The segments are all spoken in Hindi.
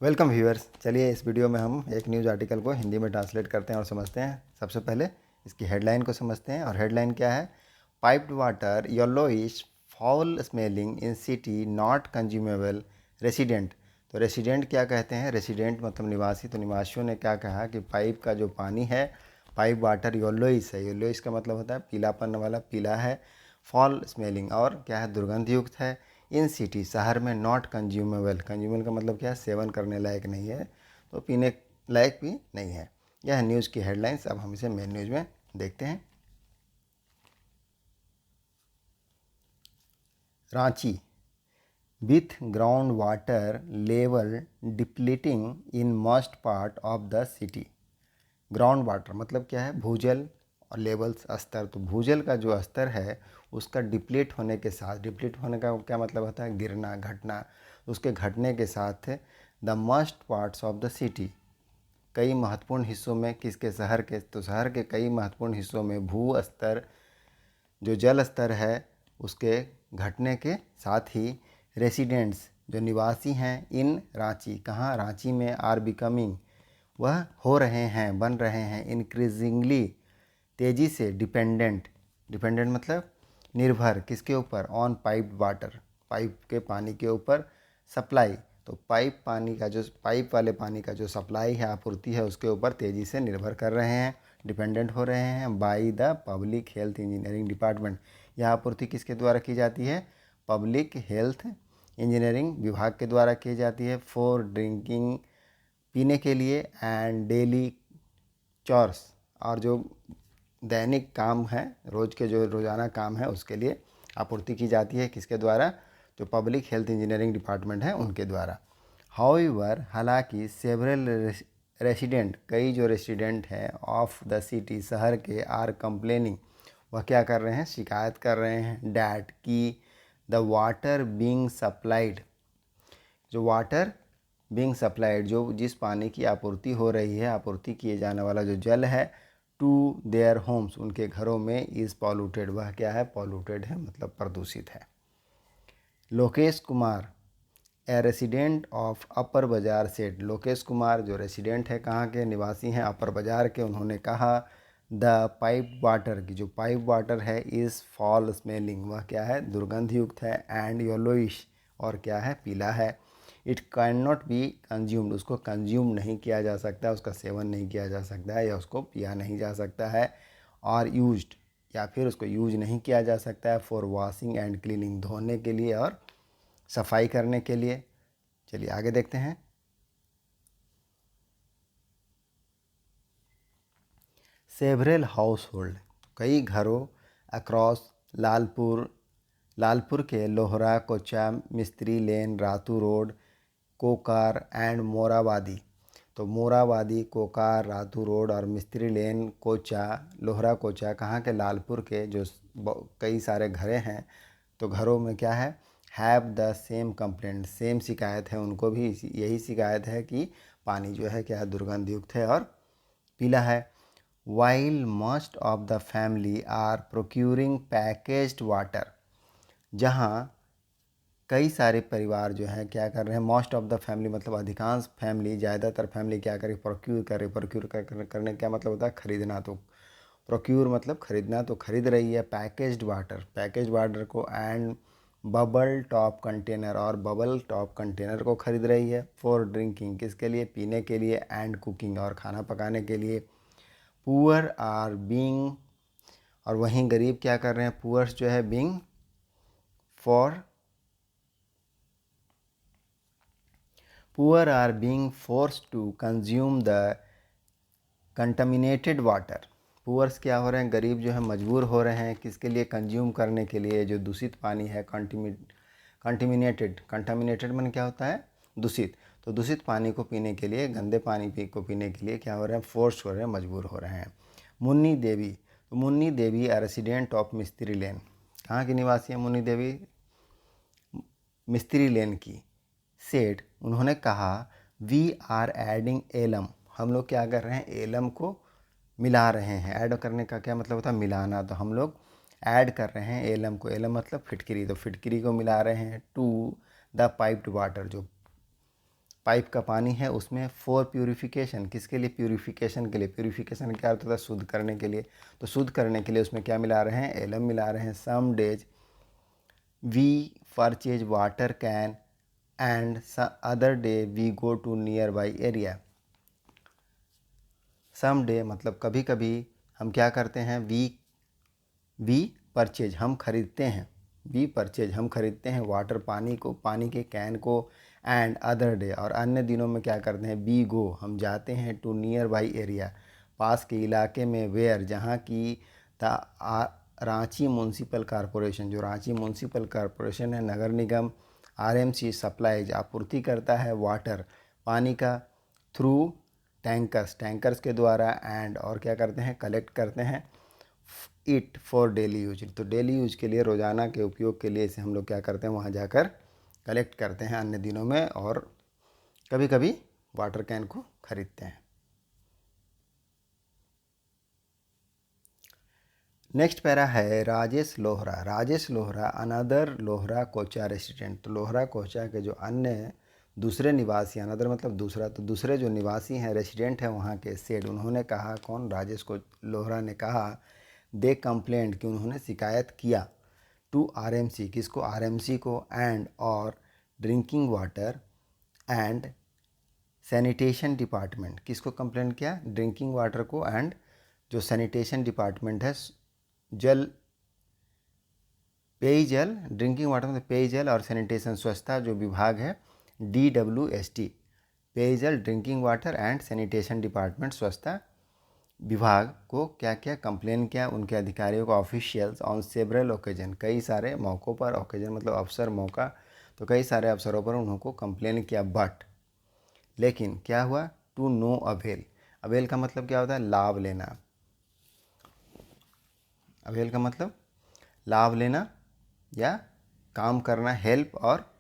Welcome viewers. चलिए इस वीडियो में हम एक न्यूज़ आर्टिकल को हिंदी में ट्रांसलेट करते हैं और समझते हैं। सबसे पहले इसकी हेडलाइन को समझते हैं। और हेडलाइन क्या है? Piped water yellowish foul smelling in city not consumable resident. तो रेसिडेंट क्या कहते हैं? रेसिडेंट मतलब निवासी। तो निवासियों ने क्या कहा कि पाइप का जो पानी है, पाइप वाटर येलोइश है। येलोइश का मतलब होता है पीलापन वाला, पीला है। फॉल स्मेलिंग और क्या है? दुर्गंध युक्त है। इन सिटी शहर में, नॉट कंज्यूमेबल। कंज्यूमेबल का मतलब क्या है? सेवन करने लायक नहीं है, तो पीने लायक भी नहीं है। यह है न्यूज़ की हेडलाइंस। अब हम इसे मेन न्यूज़ में देखते हैं। Ranchi with ground water level depleting in most part of the city. Ground water मतलब क्या है? भूजल और लेवल्स स्तर। तो भूजल का जो स्तर है उसका डिप्लीट होने के साथ, डिप्लीट होने का क्या मतलब होता है? गिरना, घटना। उसके घटने के साथ the most parts of the city, कई महत्वपूर्ण हिस्सों में, किसके? शहर के। तो शहर के कई महत्वपूर्ण हिस्सों में भू स्तर, जो जल स्तर है, उसके घटने के साथ ही रेसिडेंट्स, जो निवासी हैं, इन रांची, कहाँ? रांची में, आर बिकमिंग, वह हो रहे हैं, बन रहे हैं, इंक्रीजिंगली, तेज़ी से, डिपेंडेंट। डिपेंडेंट मतलब निर्भर, किसके ऊपर? ऑन पाइप्ड वाटर, पाइप के पानी के ऊपर। सप्लाई, तो पाइप पानी का जो, पाइप वाले पानी का जो सप्लाई है, आपूर्ति है, उसके ऊपर तेज़ी से निर्भर कर रहे हैं, डिपेंडेंट हो रहे हैं। By the public health engineering department. यह आपूर्ति किसके द्वारा की जाती है? पब्लिक हेल्थ इंजीनियरिंग विभाग के द्वारा की जाती है। फॉर ड्रिंकिंग, पीने के लिए, एंड डेली चॉर्स, और जो दैनिक काम है, रोज़ के जो रोज़ाना काम है, उसके लिए आपूर्ति की जाती है। किसके द्वारा? जो पब्लिक हेल्थ इंजीनियरिंग डिपार्टमेंट है उनके द्वारा। हाउएवर, हालांकि, सेवरल रेसिडेंट, कई जो रेसिडेंट हैं, ऑफ द सिटी, शहर के, आर कंप्लेनिंग, वह क्या कर रहे हैं? शिकायत कर रहे हैं। डैट, की, द वाटर बीइंग सप्लाइड, जो वाटर बीइंग सप्लाइड, जो जिस पानी की आपूर्ति हो रही है, आपूर्ति किए जाने वाला जो जल है, टू देयर होम्स, उनके घरों में, इज़ पॉल्यूटेड, वह क्या है? पॉल्यूटेड है, मतलब प्रदूषित है। लोकेश कुमार, ए रेसिडेंट ऑफ अपर बाज़ार सेड, लोकेश कुमार जो रेसिडेंट है, कहाँ के? निवासी हैं, अपर बाज़ार के, उन्होंने कहा द पाइप वाटर, की जो पाइप वाटर है, इज़ फॉल स्मेलिंग, वह क्या है? दुर्गंध युक्त है। एंड येलोइश, और क्या है? पीला है। It can not be consumed, उसको कंज्यूम नहीं किया जा सकता, उसका सेवन नहीं किया जा सकता है, या उसको पिया नहीं जा सकता है। और यूज्ड, या फिर उसको यूज नहीं किया जा सकता है। फॉर वॉशिंग एंड क्लीनिंग, धोने के लिए और सफाई करने के लिए। चलिए आगे देखते हैं। सेवरल हाउस होल्ड, कई घरों, अक्रॉस लालपुर, लालपुर के लोहरा, कोचा, मिस्त्री लेन, रातू रोड, कोकार एंड मोराबादी। तो मोराबादी, कोकार, रातू रोड और मिस्त्री लेन, कोचा, लोहरा कोचा, कहाँ के? लालपुर के, जो कई सारे घरें हैं, तो घरों में क्या है? Have the same complaint, same शिकायत है, उनको भी यही शिकायत है कि पानी जो है क्या है? दुर्गंध युक्त है और पीला है। While most of the family are procuring packaged water, जहाँ कई सारे परिवार जो हैं क्या कर रहे हैं? मोस्ट ऑफ द फैमिली मतलब अधिकांश फैमिली, ज़्यादातर फैमिली क्या करे? प्रोक्यूर करे। प्रोक्यूर करने का क्या मतलब होता है? खरीदना। तो प्रोक्यूर मतलब खरीदना, तो खरीद रही है पैकेज्ड वाटर, पैकेज्ड वाटर को। एंड बबल टॉप कंटेनर, और बबल टॉप कंटेनर को खरीद रही है। फॉर ड्रिंकिंग, किसके लिए? पीने के लिए। एंड कुकिंग, और खाना पकाने के लिए। पुअर आर बीइंग, और वहीं गरीब क्या कर रहे हैं? पुअर्स जो है being for, poor are being forced to consume the contaminated water. Poors क्या हो रहे हैं? गरीब जो है मजबूर हो रहे हैं, किसके लिए? कंज्यूम करने के लिए, जो दूषित पानी है, कंटामिनेटेड। कंटामिनेटेड मन क्या होता है? दूषित। तो दूषित पानी को पीने के लिए, गंदे पानी को पीने के लिए क्या हो रहे हैं? फोर्स हो रहे हैं, मजबूर हो रहे हैं। मुन्नी देवी, तो Munni Devi a resident of मिस्त्री लेन, कहाँ की निवासी है मुन्नी देवी? मिस्त्री लेन की। सेड, उन्होंने कहा, वी आर एडिंग एलम, हम लोग क्या कर रहे हैं? एलम को मिला रहे हैं। ऐड करने का क्या मतलब होता है? मिलाना। तो हम लोग ऐड कर रहे हैं एलम को। एलम मतलब फिटकरी, तो फिटकरी को मिला रहे हैं टू द पाइप्ड वाटर, जो पाइप का पानी है उसमें फॉर प्यूरिफिकेशन, किसके लिए? प्यूरिफिकेशन के लिए। प्यूरिफिकेशन क्या होता है? शुद्ध करने के लिए। तो शुद्ध करने के लिए उसमें क्या मिला रहे हैं? एलम मिला रहे हैं। Some days we purchase water can and other day we go to nearby area. Some day मतलब कभी कभी हम क्या करते हैं? वी परचेज हम खरीदते हैं, वी परचेज हम खरीदते हैं वाटर पानी को, पानी के कैन को, एंड अदर डे और अन्य दिनों में क्या करते हैं? वी गो हम जाते हैं टू नियर बाई एरिया पास के इलाके में, वेयर जहाँ की रांची म्यूनसिपल कॉरपोरेशन, जो रांची म्यूनसिपल कॉरपोरेशन है, नगर निगम, आरएमसी सप्लाईज आपूर्ति करता है वाटर पानी का थ्रू टैंकर्स के द्वारा, एंड और क्या करते हैं? कलेक्ट करते हैं इट फॉर डेली यूज। तो डेली यूज के लिए, रोज़ाना के उपयोग के लिए इसे हम लोग क्या करते हैं? वहाँ जाकर कलेक्ट करते हैं अन्य दिनों में, और कभी कभी वाटर कैन को खरीदते हैं। नेक्स्ट पैरा है राजेश लोहरा। Rajesh Lohra another Lohra Kocha resident. तो लोहरा कोचा के जो अन्य दूसरे निवासी, अनदर मतलब दूसरा, तो दूसरे जो निवासी हैं, रेसिडेंट हैं वहाँ के, सेड उन्होंने कहा, कौन? राजेश को लोहरा ने कहा, दे कंप्लेंट कि उन्होंने शिकायत किया, टू आरएमसी, किसको? आरएमसी को, एंड और drinking water and sanitation department, किसको कंप्लेंट किया? ड्रिंकिंग वाटर को, एंड जो सैनिटेशन डिपार्टमेंट है, जल पेयजल, ड्रिंकिंग वाटर में पेयजल और सैनिटेशन स्वच्छता जो विभाग है, DWST, पेयजल drinking water and sanitation department स्वच्छता विभाग को क्या क्या कंप्लेन किया? उनके अधिकारियों को, ऑफिशियल्स ऑन सेवरल ओकेजन, कई सारे मौक़ों पर, ओकेजन मतलब अवसर, मौका, तो कई सारे अवसरों पर उनको कंप्लेन किया, बट लेकिन क्या हुआ? To know avail. अवेल का मतलब क्या होता है? लाभ लेना। अवेल का मतलब लाभ लेना या काम करना, हेल्प और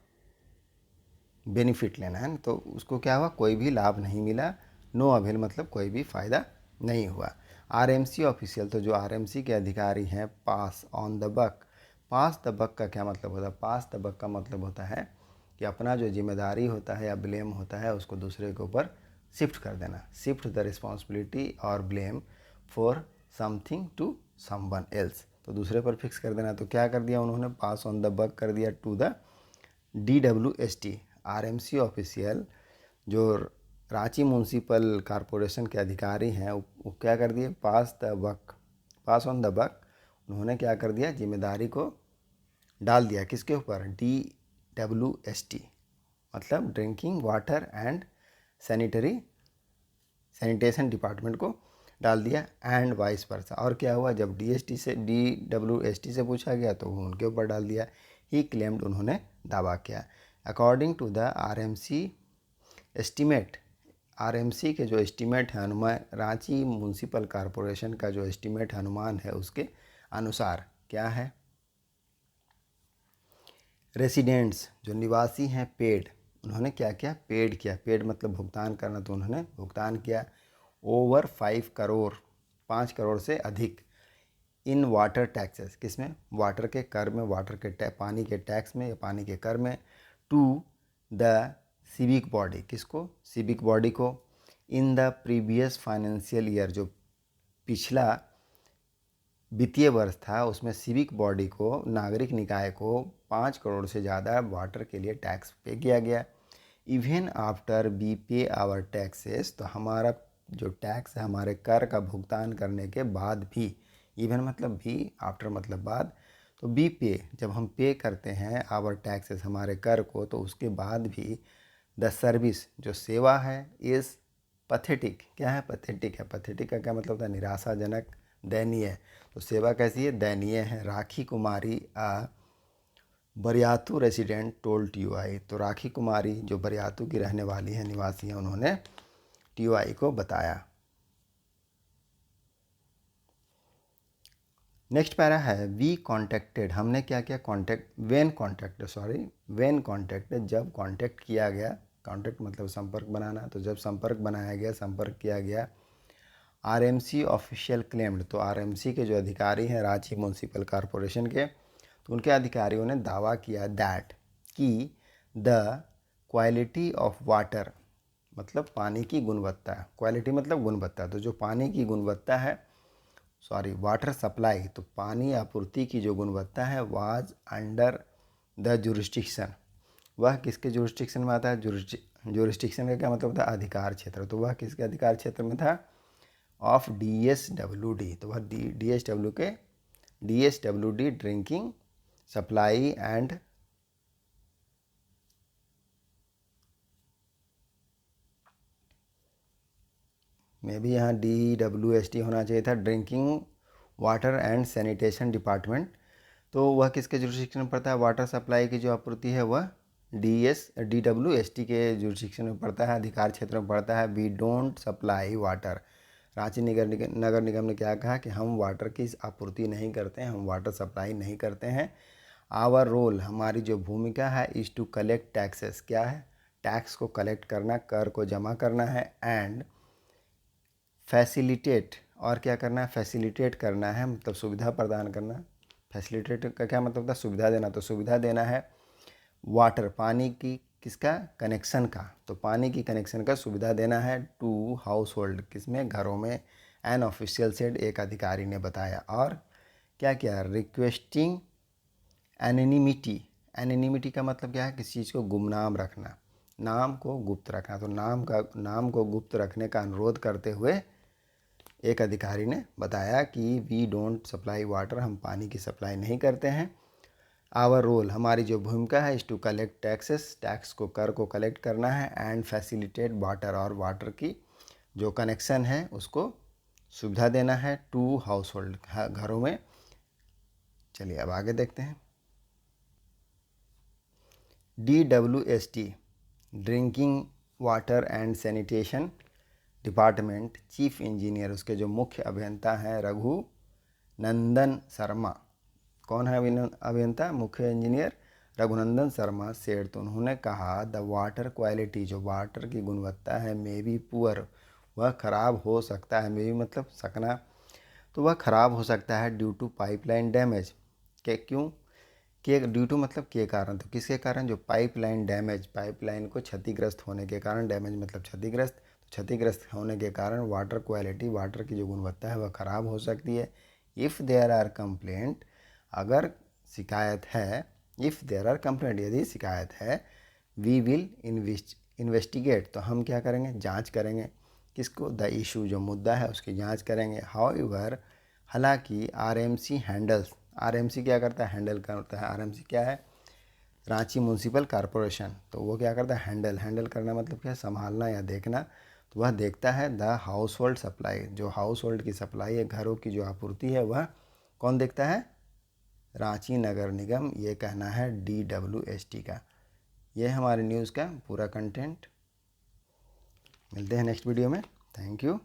बेनिफिट लेना है। तो उसको क्या हुआ? कोई भी लाभ नहीं मिला। नो अवेल मतलब कोई भी फ़ायदा नहीं हुआ। आरएमसी ऑफिशियल, तो जो आरएमसी के अधिकारी हैं, pass on the buck. Pass the buck का क्या मतलब होता है? पास द बक का मतलब होता है कि अपना जो जिम्मेदारी होता है या ब्लेम होता है उसको दूसरे के ऊपर शिफ्ट कर देना। शिफ्ट द रिस्पॉन्सिबिलिटी और blame for something to someone else, तो दूसरे पर फिक्स कर देना। तो क्या कर दिया उन्होंने? पास ऑन द बक कर दिया to the DWST, RMC official जो रांची म्यूनसिपल कॉरपोरेशन के अधिकारी हैं, वो क्या कर दिए? Pass the buck, pass on the buck, उन्होंने क्या कर दिया? जिम्मेदारी को डाल दिया किसके ऊपर? DWST मतलब drinking water and sanitation department को डाल दिया, एंड वाइस वर्सा। और क्या हुआ? जब DWST से पूछा गया तो उनके ऊपर डाल दिया। ही क्लेम्ड, उन्होंने दावा किया। According to the RMC estimate, RMC के जो एस्टीमेट है, अनुमान, रांची म्यूनसिपल कॉरपोरेशन का जो एस्टीमेट है, अनुमान है, उसके अनुसार क्या है? रेसिडेंट्स जो निवासी हैं, पेड, उन्होंने क्या किया? पेड किया। पेड मतलब भुगतान करना, तो उन्होंने भुगतान किया ओवर 5 करोड़, 5 करोड़ से अधिक, इन वाटर टैक्सेस, किसमें? वाटर के कर में, वाटर के पानी के टैक्स में या पानी के कर में, टू द सिविक बॉडी, किसको? सिविक बॉडी को, in the previous financial year, जो पिछला वित्तीय वर्ष था उसमें सिविक बॉडी को, नागरिक निकाय को 5 करोड़ से ज़्यादा वाटर के लिए टैक्स पे किया गया। इवन आफ्टर वी पे आवर टैक्सेस, तो हमारा जो टैक्स है, हमारे कर का भुगतान करने के बाद भी, इवन मतलब भी, आफ्टर मतलब बाद, तो वी पे, जब हम पे करते हैं आवर टैक्सेस, हमारे कर को, तो उसके बाद भी द सर्विस, जो सेवा है, इज़ पथेटिक। क्या है? पथेटिक है। पथेटिक का क्या मतलब होता है? निराशाजनक, दयनीय। तो सेवा कैसी है? दयनीय है। राखी कुमारी बरियातू रेसिडेंट टोल TUI, तो राखी कुमारी जो बरियातू की रहने वाली है, निवासी हैं, उन्होंने TUI को बताया। नेक्स्ट पैरा है वी कॉन्टेक्टेड, हमने क्या किया? वेन कॉन्टेक्टेड, जब कॉन्टेक्ट किया गया, कॉन्टेक्ट मतलब संपर्क बनाना, तो जब संपर्क बनाया गया, संपर्क किया गया, आरएमसी ऑफिशियल क्लेम्ड, तो आरएमसी के जो अधिकारी हैं रांची म्यूनसिपल कॉरपोरेशन के, तो उनके अधिकारियों ने दावा किया दैट कि द क्वालिटी ऑफ वाटर मतलब पानी की गुणवत्ता, क्वालिटी मतलब गुणवत्ता, तो जो पानी की गुणवत्ता है, सॉरी वाटर सप्लाई, तो पानी आपूर्ति की जो गुणवत्ता है, वाज अंडर द जुरिस्डिक्शन, वह किसके जुरिस्डिक्शन में आता है? जुरिस्डिक्शन का क्या मतलब होता है? अधिकार क्षेत्र। तो वह किसके अधिकार क्षेत्र में था? Of DSWD। तो वह DSWD ड्रिंकिंग सप्लाई एंड में भी यहाँ DWST होना चाहिए था, drinking water and sanitation department. तो वह किसके जुरिस्डिक्शन में पड़ता है? वाटर सप्लाई की जो आपूर्ति है वह DWST के जुरिस्डिक्शन में पड़ता है, अधिकार क्षेत्र में पड़ता है। We don't supply water, Ranchi Nagar Nigam ने क्या कहा कि हम वाटर की आपूर्ति नहीं करते हैं, हम वाटर सप्लाई नहीं करते हैं। आवर रोल, हमारी जो भूमिका है, इज़ टू कलेक्ट टैक्सेस, क्या है? टैक्स को कलेक्ट करना, कर को जमा करना है। एंड फैसिलिटेट, और क्या करना है? फैसिलिटेट करना है, मतलब सुविधा प्रदान करना। फैसिलिटेट का क्या मतलब था? सुविधा देना, तो सुविधा देना है वाटर, पानी की, किसका? कनेक्शन का, तो पानी की कनेक्शन का सुविधा देना है टू हाउस होल्ड, किसमें? घरों में। एन ऑफिशियल सेड, एक अधिकारी ने बताया। और क्या किया? रिक्वेस्टिंग एनोनिमिटी, एनोनिमिटी का मतलब क्या है? किसी चीज़ को गुमनाम रखना, नाम को गुप्त रखना, तो नाम को गुप्त रखने का अनुरोध करते हुए एक अधिकारी ने बताया कि वी डोंट सप्लाई वाटर, हम पानी की सप्लाई नहीं करते हैं। आवर रोल, हमारी जो भूमिका है, is to collect taxes, tax को, कर को कलेक्ट करना है। एंड फैसिलिटेट वाटर, और वाटर की जो कनेक्शन है उसको सुविधा देना है टू हाउस होल्ड, घरों में। चलिए अब आगे देखते हैं। DWST drinking water and sanitation department chief engineer, उसके जो मुख्य अभियंता हैं रघुनंदन शर्मा। कौन है अभियंता? मुख्य इंजीनियर रघुनंदन शर्मा सेठ, तो उन्होंने कहा द वाटर क्वालिटी, जो वाटर की गुणवत्ता है, मे बी पुअर, वह ख़राब हो सकता है। मे बी मतलब सकना, तो वह ख़राब हो सकता है ड्यू टू पाइपलाइन डैमेज, के क्यों? के ड्यू टू मतलब के कारण, तो किसके कारण? जो पाइपलाइन डैमेज, पाइपलाइन को क्षतिग्रस्त होने के कारण, डैमेज मतलब क्षतिग्रस्त, तो क्षतिग्रस्त होने के कारण वाटर क्वालिटी, वाटर की जो गुणवत्ता है वह ख़राब हो सकती है। इफ़ देयर आर कंप्लेंट, अगर शिकायत है, इफ़ देयर आर कंप्लेंट, यदि शिकायत है, वी विल इन्वेस्टिगेट, तो हम क्या करेंगे? जांच करेंगे। किसको? द इशू, जो मुद्दा है उसकी जांच करेंगे। हाउएवर, हालांकि RMC हैंडल्स, RMC क्या करता है? हैंडल करता है। RMC क्या है? रांची म्यूनसिपल कॉरपोरेशन, तो वो क्या करता है? हैंडल करना मतलब क्या? संभालना या देखना, तो वह देखता है द हाउस होल्ड सप्लाई, जो हाउस होल्ड की सप्लाई है, घरों की जो आपूर्ति है, वह कौन देखता है? रांची नगर निगम, ये कहना है DWST का। यह हमारे न्यूज़ का पूरा कंटेंट। मिलते हैं नेक्स्ट वीडियो में। Thank you.